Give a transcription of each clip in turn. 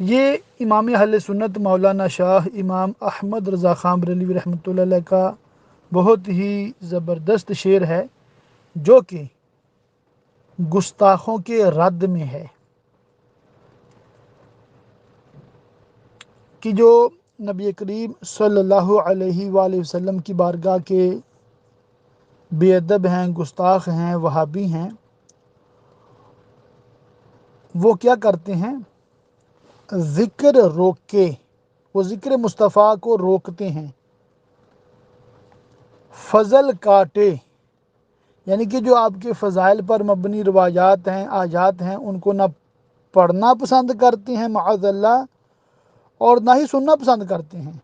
یہ امام اہل سنت مولانا شاہ امام احمد رضا خان بریلوی رحمۃ اللہ علیہ کا بہت ہی زبردست شعر ہے، جو کہ گستاخوں کے رد میں ہے، کہ جو نبی کریم صلی اللہ علیہ وآلہ وسلم کی بارگاہ کے بے ادب ہیں، گستاخ ہیں، وہابی ہیں، وہ کیا کرتے ہیں؟ ذکر روک کے، وہ ذکر مصطفیٰ کو روکتے ہیں، فضل کاٹے، یعنی کہ جو آپ کے فضائل پر مبنی روایات ہیں، آیات ہیں، ان کو نہ پڑھنا پسند کرتے ہیں معاذ اللہ، اور نہ ہی سننا پسند کرتے ہیں،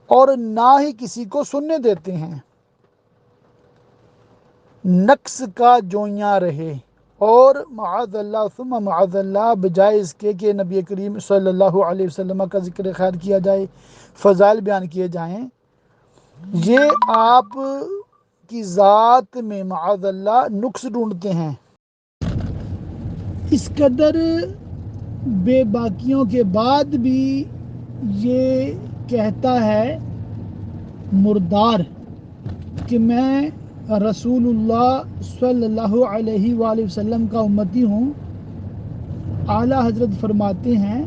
اور نہ ہی کسی کو سننے دیتے ہیں۔ نقص کا جویاں رہے، اور معاذ اللہ ثم معاذ اللہ، بجائے اس کے کہ نبی کریم صلی اللہ علیہ وسلم کا ذکر خیر کیا جائے، فضائل بیان کیے جائیں، یہ آپ کی ذات میں معاذ اللہ نقص ڈھونڈتے ہیں۔ اس قدر بے باکیوں کے بعد بھی یہ کہتا ہے مردار کہ میں رسول اللہ صلی اللہ علیہ وآلہ وسلم کا امتی ہوں۔ اعلیٰ حضرت فرماتے ہیں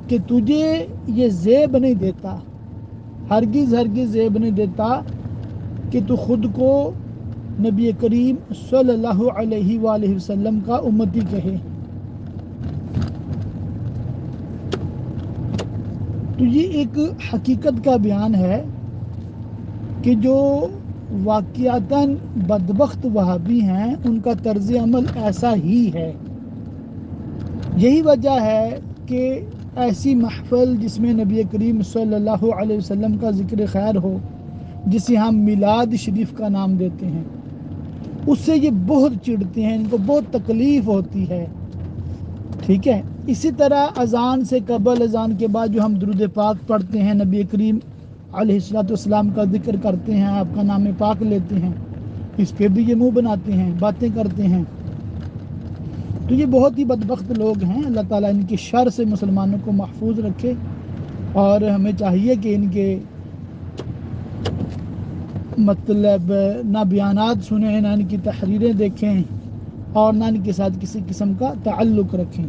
کہ تجھے یہ زیب نہیں دیتا، ہرگز ہرگز زیب نہیں دیتا کہ تو خود کو نبی کریم صلی اللہ علیہ وآلہ وسلم کا امتی کہے۔ تو یہ ایک حقیقت کا بیان ہے کہ جو واقعتاً بدبخت وہابی ہیں، ان کا طرز عمل ایسا ہی ہے۔ یہی وجہ ہے کہ ایسی محفل جس میں نبی کریم صلی اللہ علیہ وسلم کا ذکر خیر ہو، جسے ہم میلاد شریف کا نام دیتے ہیں، اس سے یہ بہت چڑھتے ہیں، ان کو بہت تکلیف ہوتی ہے، ٹھیک ہے۔ اسی طرح اذان سے قبل، اذان کے بعد جو ہم درود پاک پڑھتے ہیں، نبی کریم علیہ السلام کا ذکر کرتے ہیں، آپ کا نام پاک لیتے ہیں، اس پہ بھی یہ منہ بناتے ہیں، باتیں کرتے ہیں۔ تو یہ بہت ہی بدبخت لوگ ہیں، اللہ تعالیٰ ان کی شر سے مسلمانوں کو محفوظ رکھے، اور ہمیں چاہیے کہ ان کے مطلب نہ بیانات سنیں، نہ ان کی تحریریں دیکھیں، اور نہ ان کے ساتھ کسی قسم کا تعلق رکھیں۔